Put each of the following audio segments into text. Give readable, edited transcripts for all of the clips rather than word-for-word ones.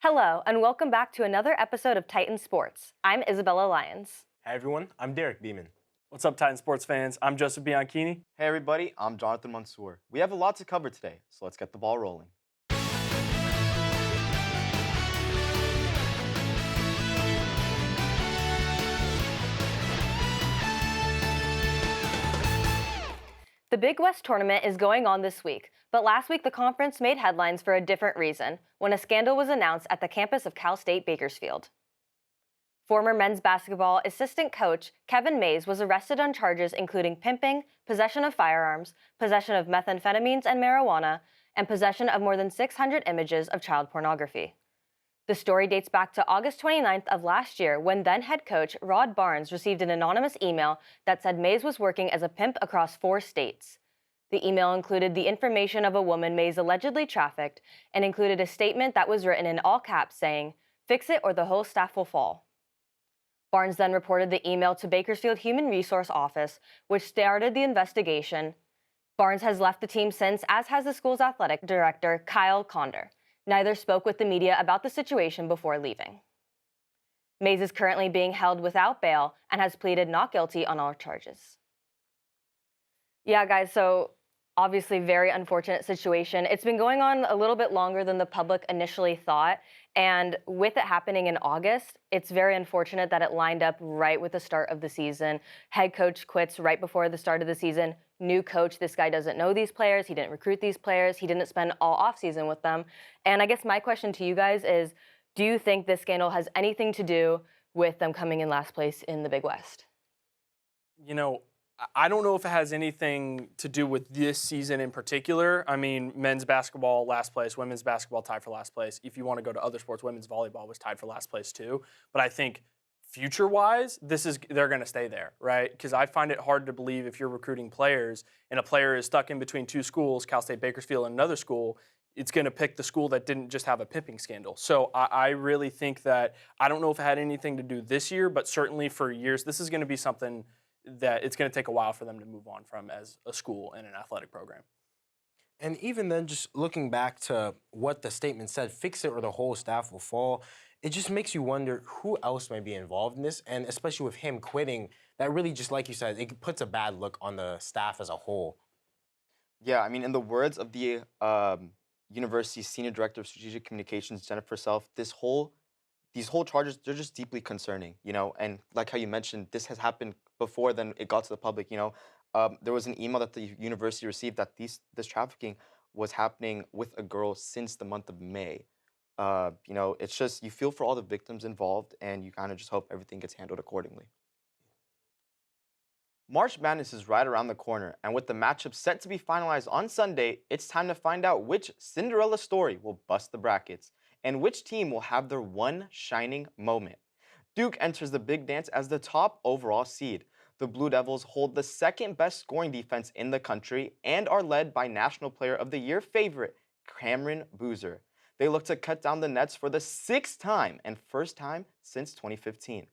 Hello, and welcome back to another episode of Titan Sports. I'm Isabella Lyons. Hi everyone, I'm Darek Beeman. What's up, Titan sports fans? I'm Joseph Bianchini. Hey everybody, I'm Jonathan Mansour. We have a lot to cover today, so let's get the ball rolling. The Big West tournament is going on this week, but last week the conference made headlines for a different reason when a scandal was announced at the campus of Cal State Bakersfield. Former men's basketball assistant coach Kevin Mays was arrested on charges including pimping, possession of firearms, possession of methamphetamines and marijuana, and possession of more than 600 images of child pornography. The story dates back to August 29th of last year when then head coach Rod Barnes received an anonymous email that said Mays was working as a pimp across 4 states. The email included the information of a woman Mays allegedly trafficked and included a statement that was written in all caps saying, "Fix it or the whole staff will fall." Barnes then reported the email to Bakersfield Human Resource Office, which started the investigation. Barnes has left the team since, as has the school's athletic director, Kyle Condor. Neither spoke with the media about the situation before leaving. Mays is currently being held without bail and has pleaded not guilty on all charges. Yeah, guys, so obviously very unfortunate situation. It's been going on a little bit longer than the public initially thought, and with it happening in August, it's very unfortunate that it lined up right with the start of the season. Head coach quits right before the start of the season. New coach, this guy doesn't know these players, he didn't recruit these players, he didn't spend all offseason with them. And I guess my question to you guys is, do you think this scandal has anything to do with them coming in last place in the Big West? You know, I don't know if it has anything to do with this season in particular. I mean, men's basketball last place, women's basketball tied for last place. If you want to go to other sports, women's volleyball was tied for last place too. But I think future-wise, they're going to stay there, right? Because I find it hard to believe if you're recruiting players and a player is stuck in between 2 schools, Cal State Bakersfield and another school, it's going to pick the school that didn't just have a pimping scandal. So I really think that, I don't know if it had anything to do this year, but certainly for years, this is going to be something that it's going to take a while for them to move on from as a school and an athletic program. And even then, just looking back to what the statement said, fix it or the whole staff will fall, it just makes you wonder who else might be involved in this, and especially with him quitting, that really just, like you said, it puts a bad look on the staff as a whole. Yeah, I mean, in the words of the university's Senior Director of Strategic Communications, Jennifer Self, these whole charges, they're just deeply concerning, and like how you mentioned, this has happened before then it got to the public, there was an email that the university received that this trafficking was happening with a girl since the month of May. It's just, you feel for all the victims involved, and you kind of just hope everything gets handled accordingly. March Madness is right around the corner, and with the matchup set to be finalized on Sunday, it's time to find out which Cinderella story will bust the brackets, and which team will have their one shining moment. Duke enters the big dance as the top overall seed. The Blue Devils hold the second best scoring defense in the country and are led by National Player of the Year favorite, Cameron Boozer. They look to cut down the nets for the 6th time and first time since 2015.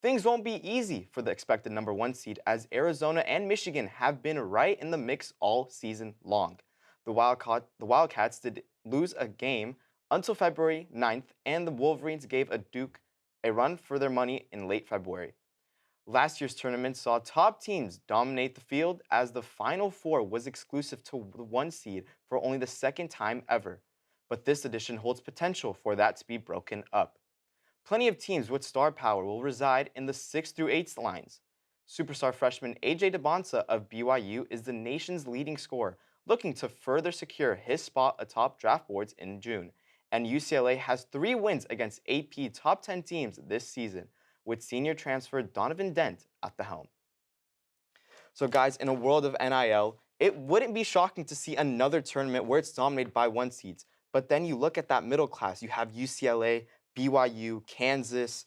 Things won't be easy for the expected number 1 seed as Arizona and Michigan have been right in the mix all season long. The Wildcats did lose a game until February 9th, and the Wolverines gave Duke a run for their money in late February. Last year's tournament saw top teams dominate the field as the Final Four was exclusive to the 1 seed for only the 2nd time ever. But this edition holds potential for that to be broken up. Plenty of teams with star power will reside in the 6th through 8th lines. Superstar freshman AJ DeBonsa of BYU is the nation's leading scorer, looking to further secure his spot atop draft boards in June. And UCLA has 3 wins against AP top 10 teams this season, with senior transfer Donovan Dent at the helm. So guys, in a world of NIL, it wouldn't be shocking to see another tournament where it's dominated by 1 seeds. But then you look at that middle class, you have UCLA, BYU, Kansas.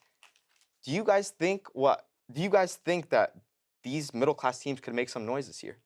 Do you guys think that these middle class teams could make some noise this year?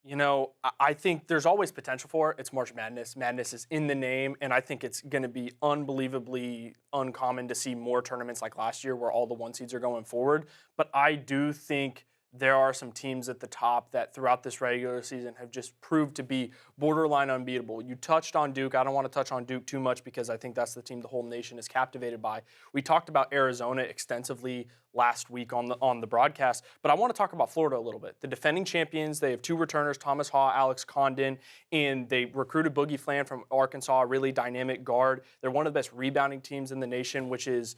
You know, I think there's always potential for it. It's March Madness. Madness is in the name, and I think it's going to be unbelievably uncommon to see more tournaments like last year where all the 1 seeds are going forward. But I do think there are some teams at the top that throughout this regular season have just proved to be borderline unbeatable. You touched on Duke. I don't want to touch on Duke too much because I think that's the team the whole nation is captivated by. We talked about Arizona extensively last week on the broadcast, but I want to talk about Florida a little bit. The defending champions, they have 2 returners, Thomas Haw, Alex Condon, and they recruited Boogie Flan from Arkansas, a really dynamic guard. They're one of the best rebounding teams in the nation, which is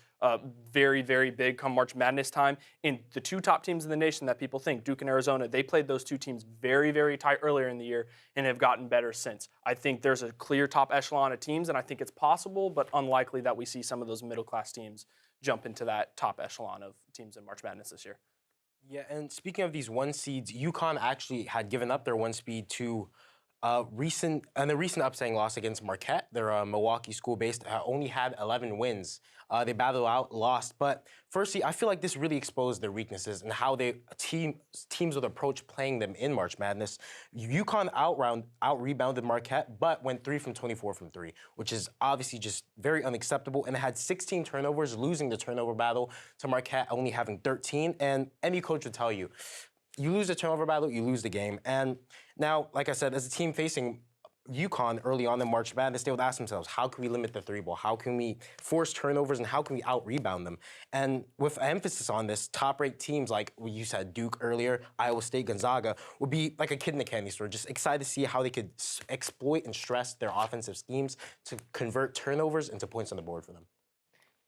very, very big come March Madness time. And the 2 top teams in the nation that people think, Duke and Arizona, they played those 2 teams very, very tight earlier in the year and have gotten better since. I think there's a clear top echelon of teams, and I think it's possible, but unlikely that we see some of those middle-class teams jump into that top echelon of teams in March Madness this year. Yeah, and speaking of these 1 seeds, UConn actually had given up their 1 seed to a recent upsetting loss against Marquette. They're a Milwaukee school-based, only had 11 wins. They battled out, lost. But firstly, I feel like this really exposed their weaknesses and how teams would approach playing them in March Madness. UConn out-rebounded Marquette, but went 3 from 24 from 3, which is obviously just very unacceptable. And it had 16 turnovers, losing the turnover battle to Marquette, only having 13. And any coach would tell you, you lose the turnover battle, you lose the game. And now, like I said, as a team facing UConn early on in March Madness, they would ask themselves, how can we limit the 3-ball? How can we force turnovers, and how can we out-rebound them? And with emphasis on this, top-ranked teams like you said, Duke earlier, Iowa State, Gonzaga, would be like a kid in a candy store, just excited to see how they could exploit and stress their offensive schemes to convert turnovers into points on the board for them.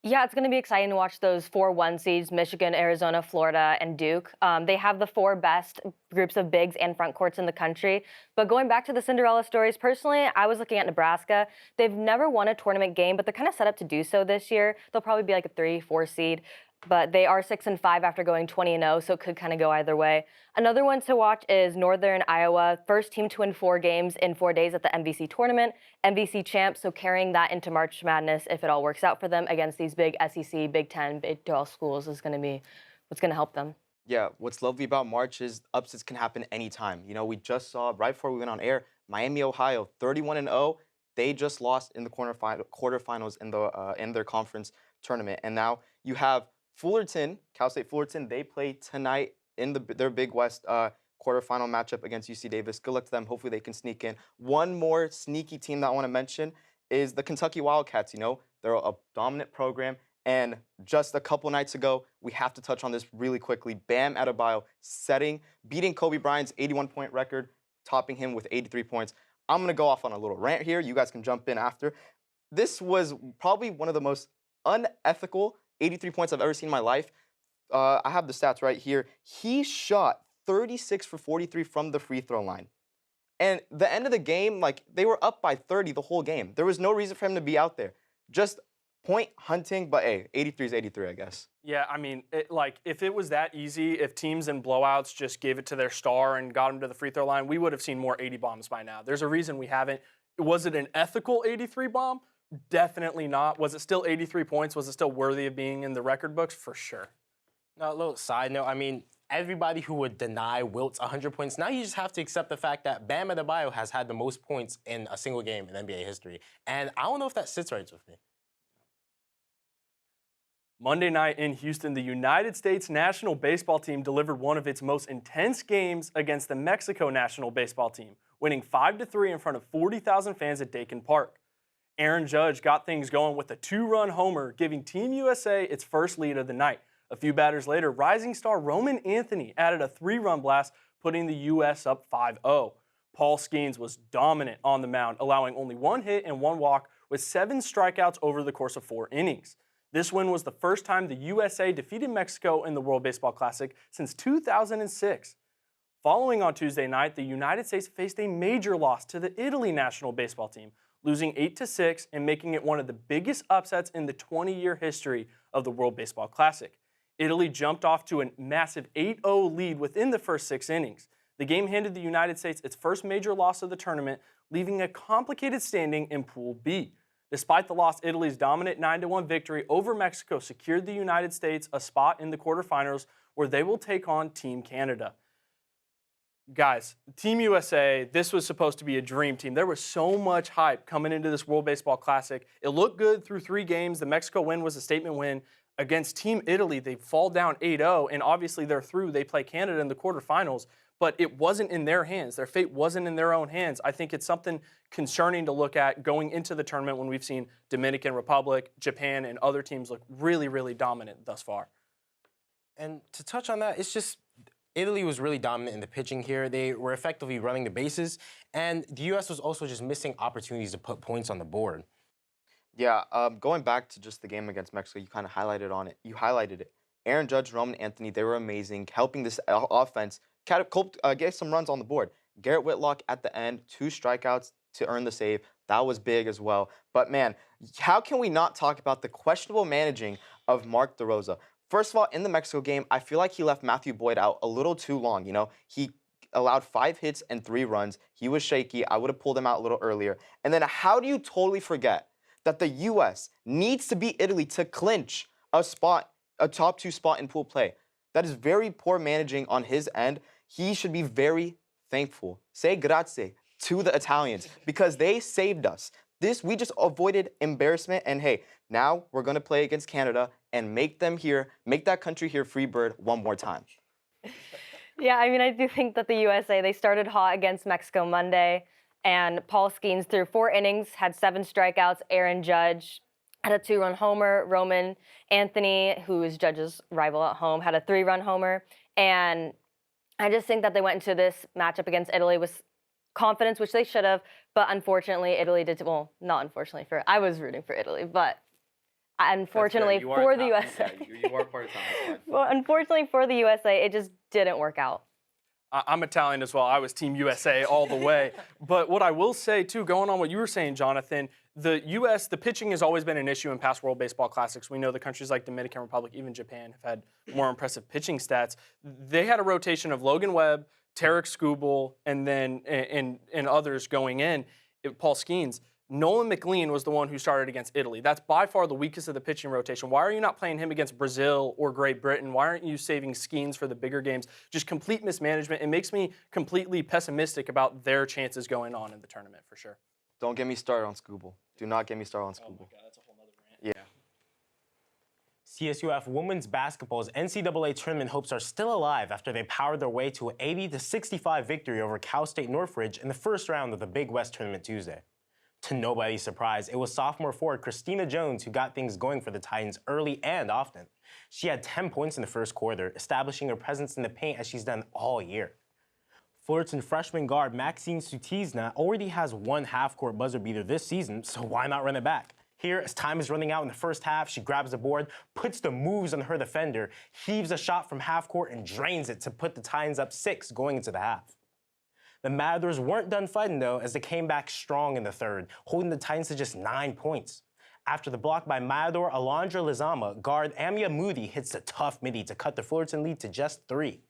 Yeah, it's going to be exciting to watch those 4 1 seeds, Michigan, Arizona, Florida, and Duke. They have the 4 best groups of bigs and front courts in the country. But going back to the Cinderella stories, personally, I was looking at Nebraska. They've never won a tournament game, but they're kind of set up to do so this year. They'll probably be like a 3-4 seed. But they are 6-5 after going 20-0, so it could kind of go either way. Another one to watch is Northern Iowa, first team to win 4 games in 4 days at the MVC tournament, MVC champs, so carrying that into March Madness if it all works out for them against these big SEC, Big Ten, Big 12 schools is going to be what's going to help them. Yeah, what's lovely about March is upsets can happen anytime. You know, we just saw right before we went on air, Miami, Ohio, 31-0. They just lost in the quarterfinals in their conference tournament, and now you have Fullerton, Cal State Fullerton, they play tonight in their Big West quarterfinal matchup against UC Davis. Good luck to them. Hopefully they can sneak in. One more sneaky team that I want to mention is the Kentucky Wildcats. You know, they're a dominant program. And just a couple nights ago, we have to touch on this really quickly. Bam Adebayo beating Kobe Bryant's 81-point record, topping him with 83 points. I'm going to go off on a little rant here. You guys can jump in after. This was probably one of the most unethical 83 points I've ever seen in my life. I have the stats right here. He shot 36 for 43 from the free throw line. And the end of the game, like, they were up by 30 the whole game. There was no reason for him to be out there. Just point hunting, but hey, 83 is 83, I guess. Yeah, I mean, if it was that easy, if teams in blowouts just gave it to their star and got him to the free throw line, we would have seen more 80 bombs by now. There's a reason we haven't. Was it an ethical 83 bomb? Definitely not. Was it still 83 points? Was it still worthy of being in the record books? For sure. Now, a little side note, I mean, everybody who would deny Wilt's 100 points, now you just have to accept the fact that Bam Adebayo has had the most points in a single game in NBA history. And I don't know if that sits right with me. Monday night in Houston, the United States national baseball team delivered one of its most intense games against the Mexico national baseball team, winning 5-3 in front of 40,000 fans at Dakin Park. Aaron Judge got things going with a 2-run homer, giving Team USA its first lead of the night. A few batters later, rising star Roman Anthony added a 3-run blast, putting the U.S. up 5-0. Paul Skeens was dominant on the mound, allowing only 1 hit and 1 walk with 7 strikeouts over the course of 4 innings. This win was the first time the USA defeated Mexico in the World Baseball Classic since 2006. Following on Tuesday night, the United States faced a major loss to the Italy national baseball team, losing 8-6 and making it one of the biggest upsets in the 20-year history of the World Baseball Classic. Italy jumped off to a massive 8-0 lead within the first 6 innings. The game handed the United States its first major loss of the tournament, leaving a complicated standing in Pool B. Despite the loss, Italy's dominant 9-1 victory over Mexico secured the United States a spot in the quarterfinals where they will take on Team Canada. Guys, Team USA, this was supposed to be a dream team. There was so much hype coming into this World Baseball Classic. It looked good through 3 games. The Mexico win was a statement win. Against Team Italy, they fall down 8-0, and obviously they're through. They play Canada in the quarterfinals, but it wasn't in their hands. Their fate wasn't in their own hands. I think it's something concerning to look at going into the tournament when we've seen Dominican Republic, Japan, and other teams look really, really dominant thus far. And to touch on that, it's just Italy was really dominant in the pitching here. They were effectively running the bases, and the U.S. was also just missing opportunities to put points on the board. Yeah, going back to just the game against Mexico, you kind of highlighted on it. You highlighted it. Aaron Judge, Roman Anthony, they were amazing, helping this offense get some runs on the board. Garrett Whitlock at the end, 2 strikeouts to earn the save. That was big as well. But man, how can we not talk about the questionable managing of Mark DeRosa? First of all, in the Mexico game, I feel like he left Matthew Boyd out a little too long. You know, he allowed 5 hits and 3 runs. He was shaky. I would have pulled him out a little earlier. And then how do you totally forget that the U.S. needs to beat Italy to clinch a top 2 spot in pool play? That is very poor managing on his end. He should be very thankful. Say grazie to the Italians because they saved us. We just avoided embarrassment, and hey, now we're going to play against Canada and make that country hear Freebird one more time. Yeah, I mean, I do think that the USA, they started hot against Mexico Monday. And Paul Skeens threw 4 innings, had 7 strikeouts. Aaron Judge had a 2-run homer. Roman Anthony, who is Judge's rival at home, had a 3-run homer. And I just think that they went into this matchup against Italy with confidence, which they should have. But unfortunately, Italy did, well, not unfortunately I was rooting for Italy, but unfortunately for the USA. You are part of time. Well, unfortunately for the USA, it just didn't work out. I'm Italian as well. I was Team USA all the way. But what I will say, too, going on what you were saying, Jonathan, the U.S., the pitching has always been an issue in past World Baseball Classics. We know the countries like Dominican Republic, even Japan, have had more impressive pitching stats. They had a rotation of Logan Webb, Tarek Skubal, and then and others going in. Paul Skeens. Nolan McLean was the one who started against Italy. That's by far the weakest of the pitching rotation. Why are you not playing him against Brazil or Great Britain? Why aren't you saving Skeens for the bigger games? Just complete mismanagement. It makes me completely pessimistic about their chances going on in the tournament, for sure. Don't get me started on Skubal. Do not get me started on Skubal. Oh my God, that's a whole nother rant. Yeah. CSUF women's basketball's NCAA tournament hopes are still alive after they powered their way to an 80-65 victory over Cal State Northridge in the first round of the Big West Tournament Tuesday. To nobody's surprise, it was sophomore forward Christina Jones who got things going for the Titans early and often. She had 10 points in the first quarter, establishing her presence in the paint as she's done all year. Fullerton freshman guard Maxine Sutizna already has 1 half-court buzzer beater this season, so why not run it back? Here, as time is running out in the first half, she grabs the board, puts the moves on her defender, heaves a shot from half-court, and drains it to put the Titans up 6 going into the half. The Matadors weren't done fighting, though, as they came back strong in the third, holding the Titans to just 9 points. After the block by Matador Alondra Lizama, guard Amia Moody hits a tough midi to cut the Fullerton lead to just 3.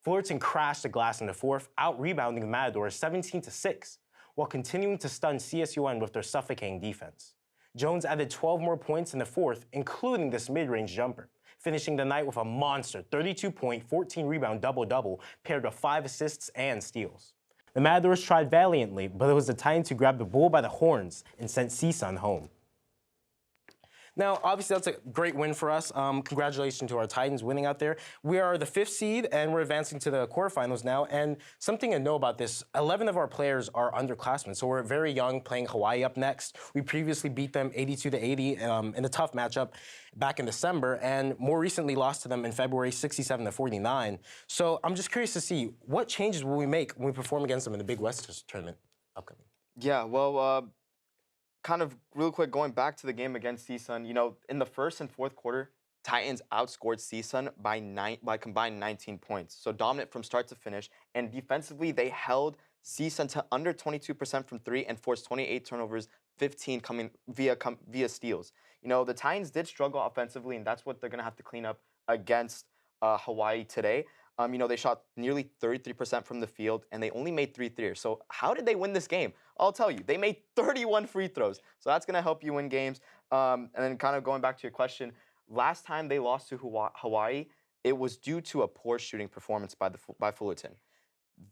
Fullerton crashed the glass in the fourth, out-rebounding the Matadors 17-6, while continuing to stun CSUN with their suffocating defense. Jones added 12 more points in the fourth, including this mid-range jumper, finishing the night with a monster 32-point, 14-rebound double-double paired with 5 assists and steals. The Matadors tried valiantly, but it was the Titans who grabbed the bull by the horns and sent CSUN home. Now, obviously, that's a great win for us. Congratulations to our Titans winning out there. We are the 5th seed, and we're advancing to the quarterfinals now. And something to know about this, 11 of our players are underclassmen, so we're very young, playing Hawaii up next. We previously beat them 82-80 in a tough matchup back in December, and more recently lost to them in February 67-49. So I'm just curious to see, what changes will we make when we perform against them in the Big West tournament upcoming? Yeah, well, kind of real quick, going back to the game against CSUN, you know, in the first and fourth quarter, Titans outscored CSUN by combined 19 points. So dominant from start to finish. And defensively, they held CSUN to under 22% from 3 and forced 28 turnovers, 15 coming via steals. You know, the Titans did struggle offensively, and that's what they're going to have to clean up against Hawaii today. You know, they shot nearly 33% from the field, and they only made 3 threes. So how did they win this game? I'll tell you. They made 31 free throws. So that's going to help you win games. And then kind of going back to your question, last time they lost to Hawaii, it was due to a poor shooting performance by Fullerton.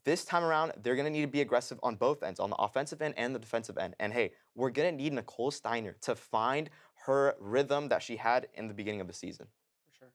This time around, they're going to need to be aggressive on both ends, on the offensive end and the defensive end. And hey, we're going to need Nicole Steiner to find her rhythm that she had in the beginning of the season. For sure.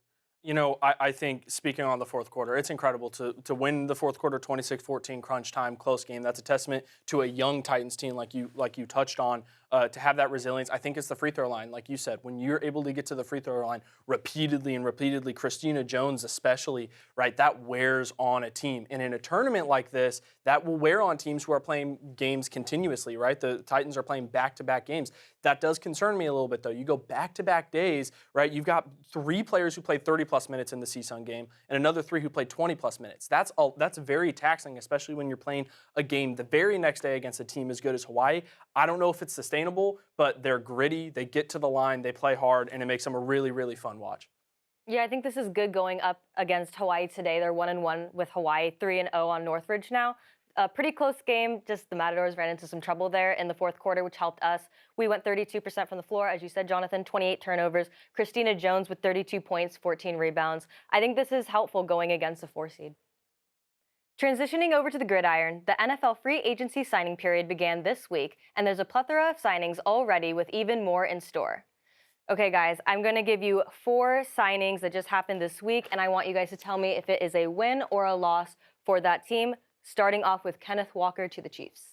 You know, I think speaking on the fourth quarter, it's incredible to win the fourth quarter 26-14 crunch time close game. That's a testament to a young Titans team like you touched on. To have that resilience, I think it's the free throw line. Like you said, when you're able to get to the free throw line repeatedly, Christina Jones especially, right, that wears on a team. And in a tournament like this, that will wear on teams who are playing games continuously, right? The Titans are playing back-to-back games. That does concern me a little bit, though. You go back-to-back days, right? You've got 3 players who played 30-plus minutes in the CSUN game and another 3 who played 20-plus minutes. That's very taxing, especially when you're playing a game the very next day against a team as good as Hawaii. I don't know if it's sustainable, but they're gritty. They get to the line, they play hard, and it makes them a really, really fun watch. Yeah, I think this is good going up against Hawaii today. They're 1-1 with Hawaii, 3-0 on Northridge now. A pretty close game. Just the Matadors ran into some trouble there in the fourth quarter, which helped us. We went 32% from the floor, as you said, Jonathan, 28 turnovers. Christina Jones with 32 points, 14 rebounds. I think this is helpful going against a 4 seed. Transitioning over to the gridiron, the NFL free agency signing period began this week, and there's a plethora of signings already with even more in store. Okay, guys, I'm going to give you 4 signings that just happened this week, and I want you guys to tell me if it is a win or a loss for that team, starting off with Kenneth Walker to the Chiefs.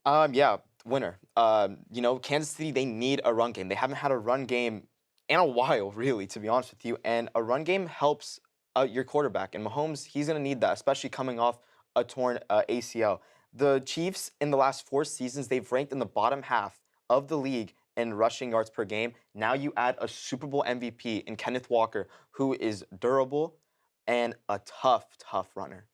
Yeah, winner. You know, Kansas City, they need a run game. They haven't had a run game in a while, really, to be honest with you, and a run game helps your quarterback. And Mahomes, he's going to need that, especially coming off a torn ACL. The Chiefs, in the last 4 seasons, they've ranked in the bottom half of the league in rushing yards per game. Now you add a Super Bowl MVP in Kenneth Walker, who is durable and a tough runner.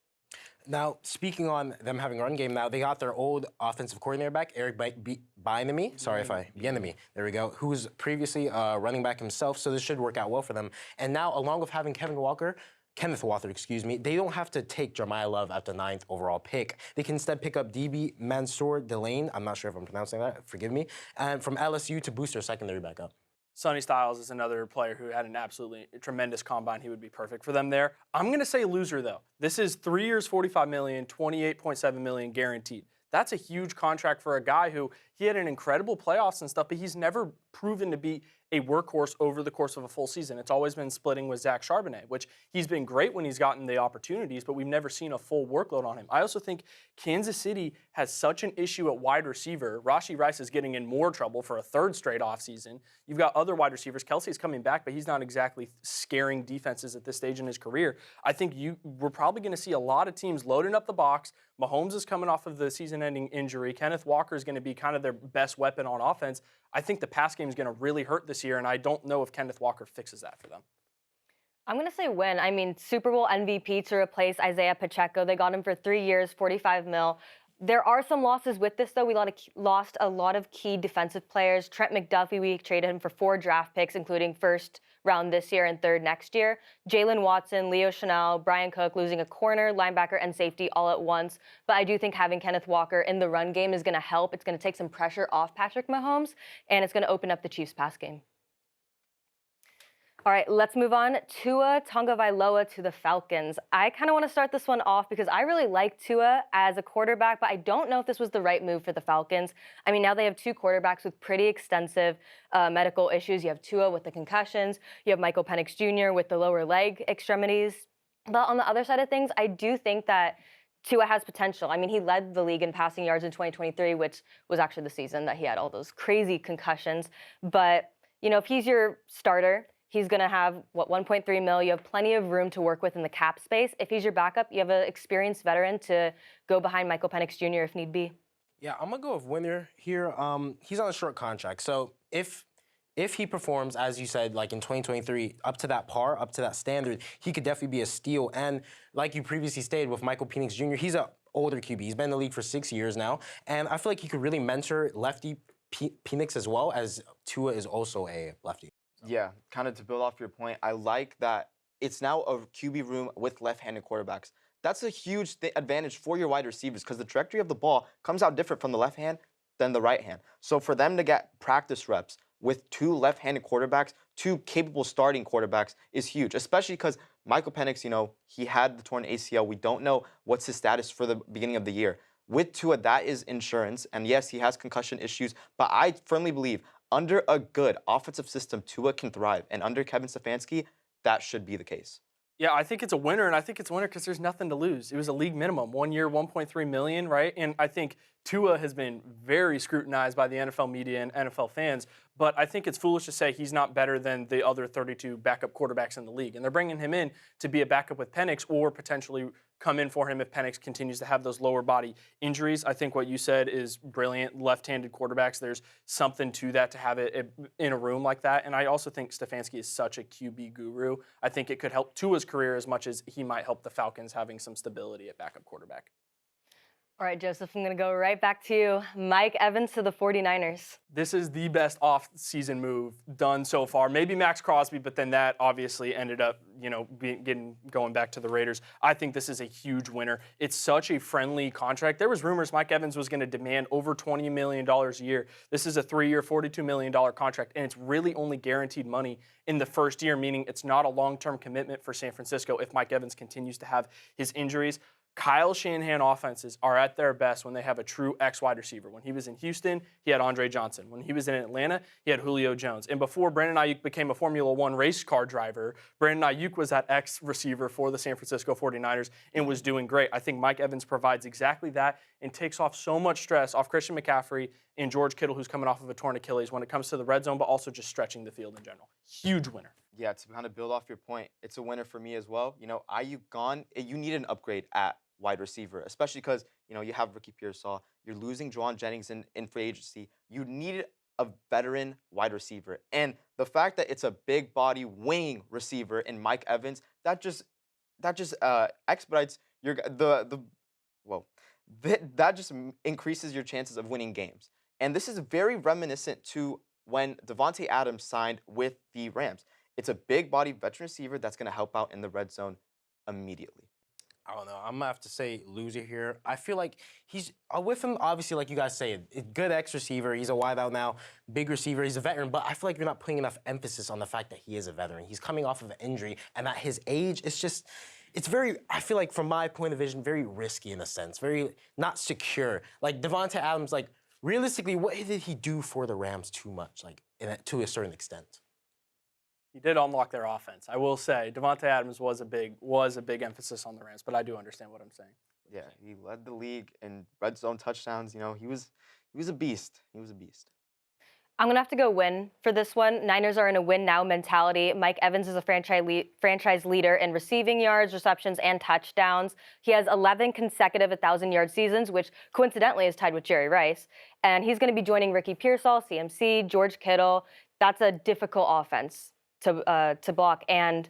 Now, speaking on them having a run game, now they got their old offensive coordinator back, Darek Beeman. Sorry if I Bienemy. There we go. Who was previously running back himself, so this should work out well for them. And now, along with having Kenneth Walker, they don't have to take Jeremiah Love at the 9th overall pick. They can instead pick up DB Mansour Delane. I'm not sure if I'm pronouncing that. Forgive me. And from LSU to boost their secondary back up. Sonny Styles is another player who had an absolutely tremendous combine. He would be perfect for them there. I'm going to say loser, though. This is 3 years, $45 million, $28.7 million guaranteed. That's a huge contract for a guy who he had an incredible playoffs and stuff, but he's never proven to be a workhorse over the course of a full season. It's always been splitting with Zach Charbonnet, which he's been great when he's gotten the opportunities, but we've never seen a full workload on him. I also think Kansas City has such an issue at wide receiver. Rashee Rice is getting in more trouble for a 3rd straight offseason. You've got other wide receivers. Kelsey's coming back, but he's not exactly scaring defenses at this stage in his career. I think we're probably going to see a lot of teams loading up the box. Mahomes is coming off of the season-ending injury. Kenneth Walker is going to be kind of their best weapon on offense. I think the pass game is going to really hurt this year, and I don't know if Kenneth Walker fixes that for them. I'm going to say win. I mean, Super Bowl MVP to replace Isaiah Pacheco. They got him for 3 years, $45 million. There are some losses with this, though. We lost a lot of key defensive players. Trent McDuffie, we traded him for 4 draft picks, including 1st round this year and 3rd next year. Jalen Watson, Leo Chanel, Brian Cook losing a corner, linebacker, and safety all at once. But I do think having Kenneth Walker in the run game is going to help. It's going to take some pressure off Patrick Mahomes, and it's going to open up the Chiefs' pass game. All right, let's move on. Tua Tagovailoa to the Falcons. I kind of want to start this one off because I really like Tua as a quarterback, but I don't know if this was the right move for the Falcons. I mean, now they have 2 quarterbacks with pretty extensive medical issues. You have Tua with the concussions. You have Michael Penix Jr. with the lower leg extremities. But on the other side of things, I do think that Tua has potential. I mean, he led the league in passing yards in 2023, which was actually the season that he had all those crazy concussions. But, you know, if he's your starter, he's going to have, $1.3 million. You have plenty of room to work with in the cap space. If he's your backup, you have an experienced veteran to go behind Michael Penix Jr. if need be. Yeah, I'm going to go with winner here. He's on a short contract. So if he performs, as you said, like in 2023, up to that par, up to that standard, he could definitely be a steal. And like you previously stated with Michael Penix Jr., he's an older QB. He's been in the league for 6 years now. And I feel like he could really mentor lefty Penix as well, as Tua is also a lefty. Yeah, kind of to build off your point, I like that it's now a QB room with left-handed quarterbacks. That's a huge advantage for your wide receivers because the trajectory of the ball comes out different from the left hand than the right hand. So for them to get practice reps with 2 left-handed quarterbacks, 2 capable starting quarterbacks is huge, especially because Michael Penix, you know, he had the torn ACL. We don't know what's his status for the beginning of the year. With Tua, that is insurance. And yes, he has concussion issues, but I firmly believe under a good offensive system, Tua can thrive. And under Kevin Stefanski, that should be the case. Yeah, I think it's a winner, and I think it's a winner because there's nothing to lose. It was a league minimum, 1 year, $1.3 million, right? And I think Tua has been very scrutinized by the NFL media and NFL fans, but I think it's foolish to say he's not better than the other 32 backup quarterbacks in the league. And they're bringing him in to be a backup with Penix or potentially come in for him if Penix continues to have those lower body injuries. I think what you said is brilliant. Left-handed quarterbacks, there's something to that to have it in a room like that. And I also think Stefanski is such a QB guru. I think it could help Tua's career as much as he might help the Falcons having some stability at backup quarterback. All right, Joseph, I'm going to go right back to you. Mike Evans to the 49ers. This is the best off-season move done so far. Maybe Max Crosby, but then that obviously ended up, going back to the Raiders. I think this is a huge winner. It's such a friendly contract. There was rumors Mike Evans was going to demand over $20 million a year. This is a 3-year, $42 million contract, and it's really only guaranteed money in the first year, meaning it's not a long-term commitment for San Francisco if Mike Evans continues to have his injuries. Kyle Shanahan offenses are at their best when they have a true X wide receiver. When he was in Houston, he had Andre Johnson. When he was in Atlanta, he had Julio Jones. And before Brandon Ayuk became a Formula One race car driver, Brandon Ayuk was that X receiver for the San Francisco 49ers and was doing great. I think Mike Evans provides exactly that and takes off so much stress off Christian McCaffrey and George Kittle, who's coming off of a torn Achilles when it comes to the red zone, but also just stretching the field in general. Huge winner. Yeah, to kind of build off your point, it's a winner for me as well. Ayuk gone, you need an upgrade at wide receiver, especially because, you have Ricky Pearsall. You're losing Juwan Jennings in free agency. You need a veteran wide receiver. And the fact that it's a big body wing receiver in Mike Evans, that just expedites that just increases your chances of winning games. And this is very reminiscent to when Devontae Adams signed with the Rams. It's a big body veteran receiver that's going to help out in the red zone immediately. I don't know. I'm going to have to say loser here. I feel like he's with him, obviously, like you guys say, a good X receiver. He's a wideout now, big receiver. He's a veteran, but I feel like you're not putting enough emphasis on the fact that he is a veteran. He's coming off of an injury, and at his age, it's very, I feel like from my point of vision, very risky in a sense, very not secure. Like Devontae Adams, like realistically, what did he do for the Rams too much, to a certain extent? He did unlock their offense. I will say Devontae Adams was a big emphasis on the Rams, but I do understand what I'm saying. Yeah, he led the league in red zone touchdowns. He was a beast. He was a beast. I'm going to have to go win for this one. Niners are in a win-now mentality. Mike Evans is a franchise leader in receiving yards, receptions, and touchdowns. He has 11 consecutive 1,000-yard seasons, which coincidentally is tied with Jerry Rice. And he's going to be joining Ricky Pearsall, CMC, George Kittle. That's a difficult offense to block. And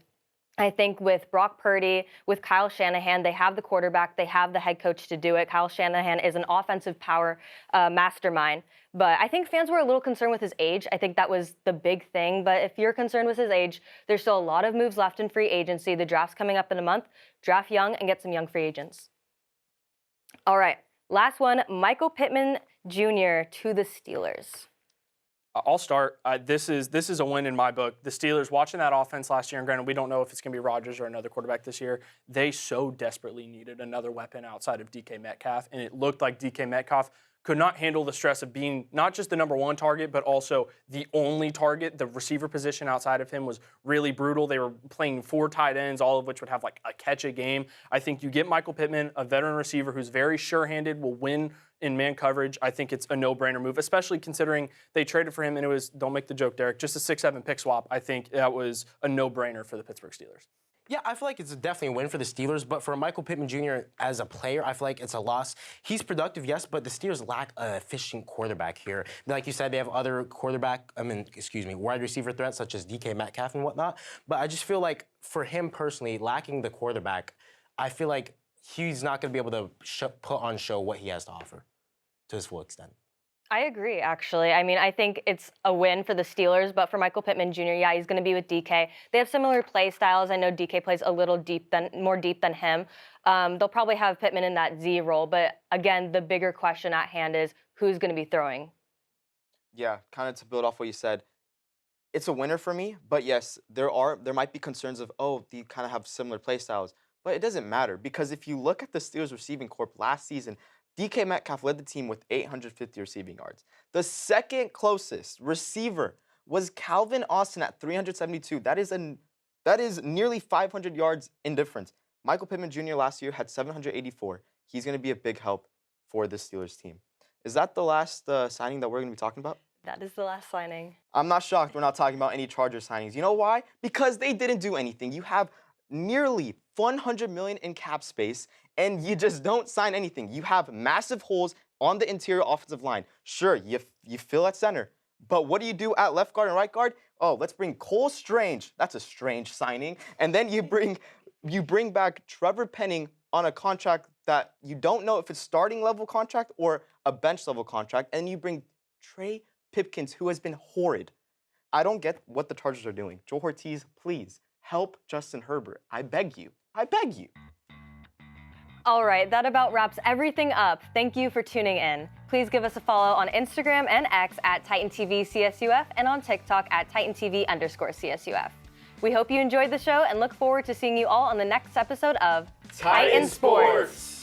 I think with Brock Purdy, with Kyle Shanahan, they have the quarterback, they have the head coach to do it. Kyle Shanahan is an offensive power mastermind. But I think fans were a little concerned with his age. I think that was the big thing. But if you're concerned with his age, there's still a lot of moves left in free agency. The draft's coming up in a month. Draft young and get some young free agents. All right, last one, Michael Pittman Jr. to the Steelers. I'll start. This is a win in my book. The Steelers, watching that offense last year, and granted, we don't know if it's going to be Rodgers or another quarterback this year, they so desperately needed another weapon outside of DK Metcalf, and it looked like DK Metcalf could not handle the stress of being not just the number one target, but also the only target. The receiver position outside of him was really brutal. They were playing 4 tight ends, all of which would have like a catch a game. I think you get Michael Pittman, a veteran receiver who's very sure-handed, will win in man coverage. I think it's a no-brainer move, especially considering they traded for him and it was, don't make the joke, Darek, just a 6-7 pick swap. I think that was a no-brainer for the Pittsburgh Steelers. Yeah, I feel like it's definitely a win for the Steelers, but for Michael Pittman Jr. as a player, I feel like it's a loss. He's productive, yes, but the Steelers lack an efficient quarterback here. Like you said, they have other wide receiver threats such as DK Metcalf and whatnot, but I just feel like for him personally, lacking the quarterback, I feel like he's not going to be able to put on show what he has to offer to his full extent. I agree, actually. I mean, I think it's a win for the Steelers, but for Michael Pittman Jr., yeah, he's going to be with DK. They have similar play styles. I know DK plays a little more deep than him. They'll probably have Pittman in that Z role, but again, the bigger question at hand is who's going to be throwing? Yeah, kind of to build off what you said, it's a winner for me, but yes, there might be concerns of, you kind of have similar play styles, but it doesn't matter because if you look at the Steelers receiving corp last season, DK Metcalf led the team with 850 receiving yards. The second closest receiver was Calvin Austin at 372. That is nearly 500 yards in difference. Michael Pittman Jr. last year had 784. He's going to be a big help for the Steelers team. Is that the last signing that we're going to be talking about? That is the last signing. I'm not shocked we're not talking about any Chargers signings. You know why? Because they didn't do anything. You have nearly $100 million in cap space, and you just don't sign anything. You have massive holes on the interior offensive line. Sure, you fill at center, but what do you do at left guard and right guard? Oh, let's bring Cole Strange. That's a strange signing. And then you bring back Trevor Penning on a contract that you don't know if it's starting level contract or a bench level contract, and you bring Trey Pipkins, who has been horrid. I don't get what the Chargers are doing. Joe Ortiz, please help Justin Herbert. I beg you. I beg you. All right, that about wraps everything up. Thank you for tuning in. Please give us a follow on Instagram and X at TitanTVCSUF and on TikTok at TitanTV_CSUF. We hope you enjoyed the show and look forward to seeing you all on the next episode of Titan Sports.